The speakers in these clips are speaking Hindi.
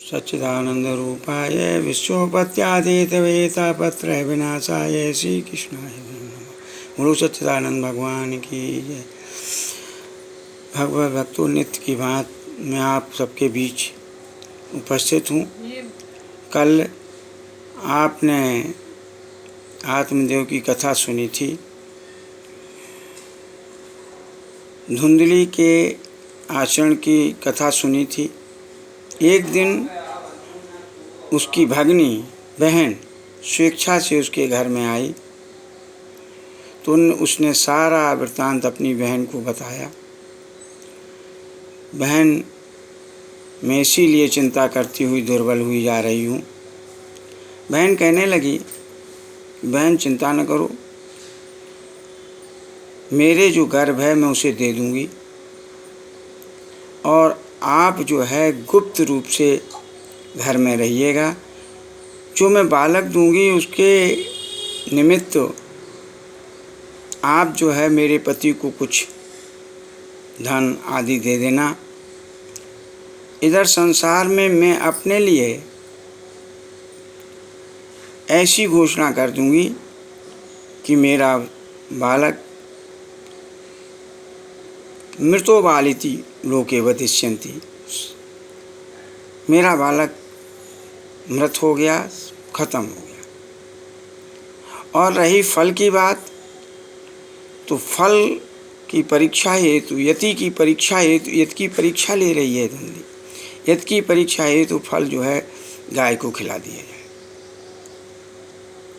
सच्चिदानंदरूपाय विश्वोपत्यादितवेतापत्रय विनाशाय श्री कृष्णाय नमः। गुरु सच्चिदानंद भगवान की जय। भगवत भक्तों, नित्य की बात मैं आप सबके बीच उपस्थित हूँ। कल आपने आत्मदेव की कथा सुनी थी। धुंधली के आचरण की कथा सुनी थी। एक दिन उसकी भगनी बहन स्वेच्छा से उसके घर में आई तो उसने सारा वृत्तांत अपनी बहन को बताया। बहन, मैं इसीलिए चिंता करती हुई दुर्बल हुई जा रही हूँ। बहन कहने लगी, बहन चिंता न करो, मेरे जो गर्भ है मैं उसे दे दूँगी और आप जो है गुप्त रूप से घर में रहिएगा। जो मैं बालक दूंगी उसके निमित्त आप जो है मेरे पति को कुछ धन आदि दे देना। इधर संसार में मैं अपने लिए ऐसी घोषणा कर दूंगी कि मेरा बालक मृतो बालिति लोके वदिष्यन्ति, मेरा बालक मृत हो गया, खत्म हो गया। और रही फल की बात, तो फल की परीक्षा हेतु यति की परीक्षा ले रही है धुंधली। यति की परीक्षा हेतु फल जो है गाय को खिला दिया जाए।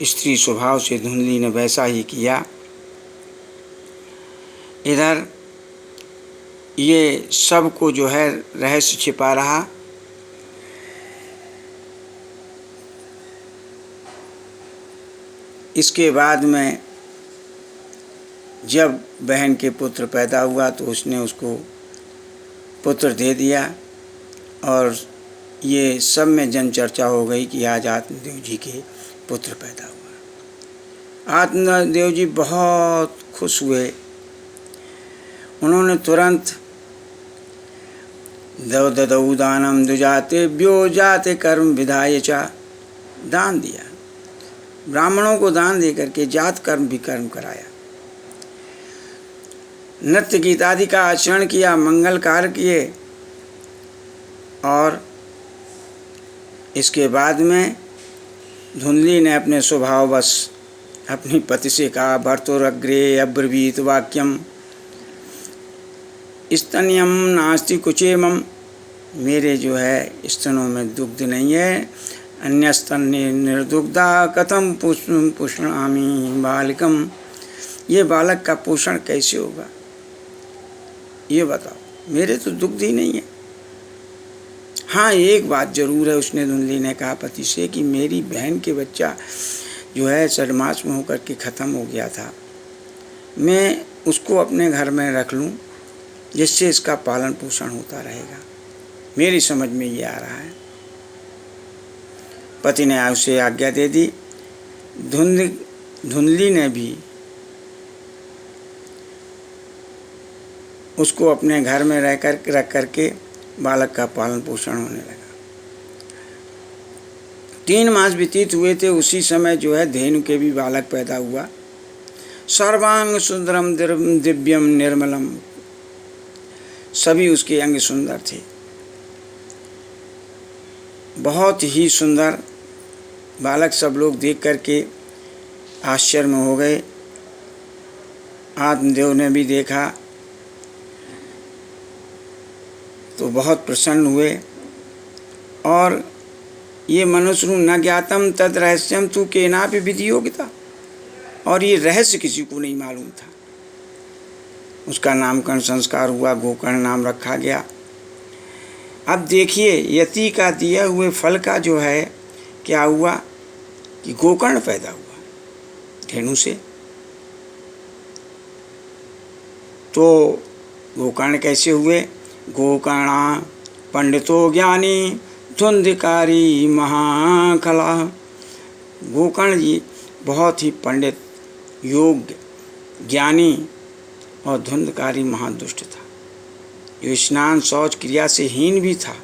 स्त्री स्वभाव से धुंधली ने वैसा ही किया। इधर ये सब को जो है रहस्य छिपा रहा। इसके बाद में जब बहन के पुत्र पैदा हुआ तो उसने उसको पुत्र दे दिया और ये सब में जन चर्चा हो गई कि आज आत्मदेव जी के पुत्र पैदा हुआ। आत्मदेव जी बहुत खुश हुए। उन्होंने तुरंत ददौ दानम द्विजातेभ्यो जाते कर्म विधाय च, दान दिया। ब्राह्मणों को दान दे करके जात कर्म भी कर्म कराया। नृत्य गीत आदि का आचरण किया, मंगल कार्य किए। और इसके बाद में धुंधली ने अपने स्वभाववश अपनी पति से कहा, भर्तुरग्रे अब्रवीत वाक्यम स्तन्यम नास्ति कुचेमम, मेरे जो है स्तनों में दुग्ध नहीं है। अन्य स्तन निर्दुग्धा कथम पुष्णामि बालिकम, ये बालक का पोषण कैसे होगा, ये बताओ, मेरे तो दुग्ध ही नहीं है। हाँ, एक बात जरूर है, उसने धुंधली ने कहा पति से कि मेरी बहन के बच्चा जो है सडमास में होकर के ख़त्म हो गया था, मैं उसको अपने घर में रख लूँ जिससे इसका पालन पोषण होता रहेगा। मेरी समझ में ये आ रहा है। पति ने उसे आज्ञा दे दी। धुंधली ने भी उसको अपने घर में रख करके बालक का पालन पोषण होने लगा। 3 मास व्यतीत हुए थे। उसी समय जो है धेनु के भी बालक पैदा हुआ। सर्वांग सुंदरम दिव्यम निर्मलम, सभी उसके अंग सुंदर थे, बहुत ही सुंदर बालक। सब लोग देख करके आश्चर्य में हो गए। आत्मदेव ने भी देखा तो बहुत प्रसन्न हुए। और ये मनुष्य न ज्ञातम तद रहस्यम तू केनापि विधियोगिता, और ये रहस्य किसी को नहीं मालूम था। उसका नामकरण संस्कार हुआ, गोकर्ण नाम रखा गया। अब देखिए, यति का दिए हुए फल का जो है क्या हुआ कि गोकर्ण पैदा हुआ धेनु से। तो गोकर्ण कैसे हुए? गोकर्णा पंडितो ज्ञानी धुंधकारी महाकला। गोकर्ण जी बहुत ही पंडित, योग्य, ज्ञानी और धुंधकारी महादुष्ट था। जो स्नान शौच क्रिया से हीन भी था।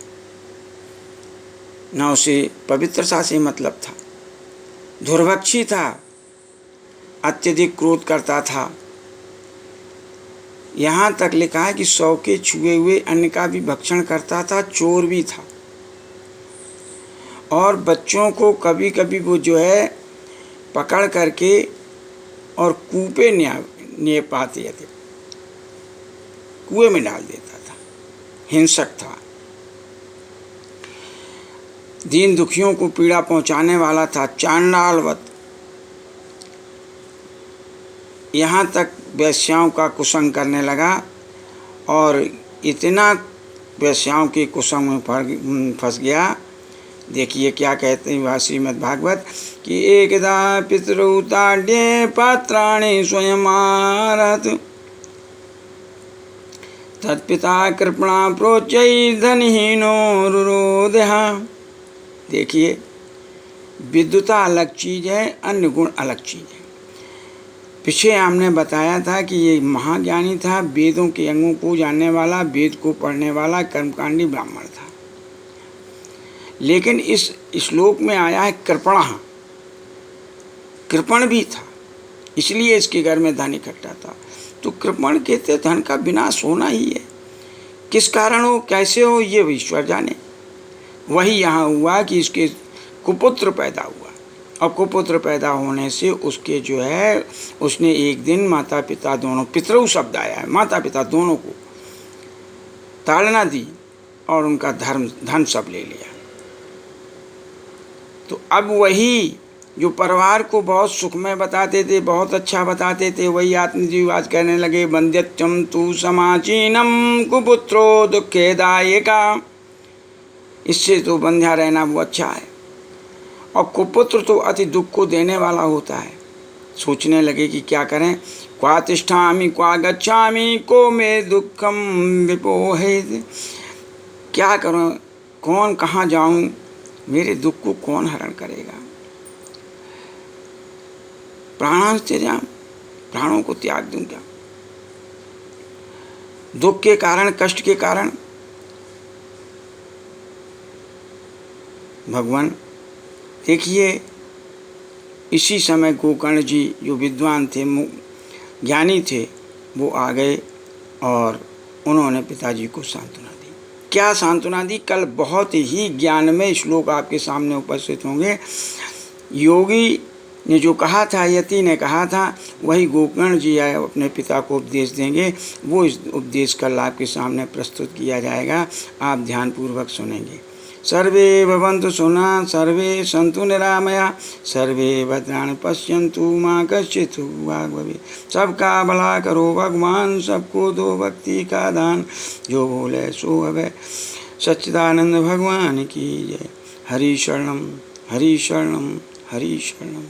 न उसे पवित्रता से मतलब था, दुर्भक्षी था, अत्यधिक क्रोध करता था। यहाँ तक लिखा है कि 100 के छुए हुए अन्न का भी भक्षण करता था, चोर भी था। और बच्चों को कभी कभी वो जो है पकड़ करके और कूपे पाते थे, कुएं में डाल देता था, हिंसक था, दीन दुखियों को पीड़ा पहुंचाने वाला था, चांडालवत। यहाँ तक वेश्याओं का कुसंग करने लगा और इतना वेश्याओं के कुसंग में फंस गया। देखिए क्या कहते हैं श्रीमद् भागवत कि एकदा पितृताड्ये पात्राणि स्वयं आरहत तत्पिता कृपणा प्रोच्चै धनहीनो रुरोधः। देखिए, विद्युता अलग चीज़ है, अन्य गुण अलग चीज़ है। पीछे हमने बताया था कि ये महाज्ञानी था, वेदों के अंगों को जानने वाला, वेद को पढ़ने वाला, कर्मकांडी ब्राह्मण था। लेकिन इस श्लोक में आया है कृपणः, कृपण भी था, इसलिए इसके घर में धन इकट्ठा था। तो कृपण कहते धन का विनाश होना ही है, किस कारण हो, कैसे हो, ये ईश्वर जाने। वही यहाँ हुआ कि इसके कुपुत्र पैदा हुआ, और कुपुत्र पैदा होने से उसके जो है उसने एक दिन माता पिता दोनों, पितृ शब्द आया है, माता पिता दोनों को ताड़ना दी और उनका धन सब ले लिया। तो अब वही जो परिवार को बहुत सुखमय बताते थे, बहुत अच्छा बताते थे, वही आत्मजीव आज कहने लगे वंद्यत्वं तु समाचीनम कुपुत्रो दुखेदायका। इससे तो बंध्या रहना वो अच्छा है। और कुपुत्र तो अति दुख को देने वाला होता है। सोचने लगे कि क्या करें, क्वा तिष्ठामि क्वा गच्छामि को मे दुखम विपोहेत्। क्या करूं, कौन कहाँ जाऊं, मेरे दुख को कौन हरण करेगा। प्राणां त्यजामि, प्राणों को त्याग दूं क्या। दुख के कारण, कष्ट के कारण भगवान देखिए, इसी समय गोकर्ण जी जो विद्वान थे, ज्ञानी थे, वो आ गए और उन्होंने पिताजी को सांत्वना दी। क्या सांत्वना दी, कल बहुत ही ज्ञानमय श्लोक आपके सामने उपस्थित होंगे। योगी ने जो कहा था, यति ने कहा था, वही गोकर्ण जी आए अपने पिता को उपदेश देंगे। वो इस उपदेश कल आपके सामने प्रस्तुत किया जाएगा, आप ध्यानपूर्वक सुनेंगे। सर्वे भवन्तु सुना, सर्वे सन्तु निरामया, सर्वे भद्राणि पश्यन्तु मा कश्चित् वाग् भवेत्। सबका भला करो भगवान, सबको दो भक्ति का दान, जो बोले सो हवे। सच्चिदानंद भगवान की जय। हरि शरणम, हरि शरणम, हरि शरणम।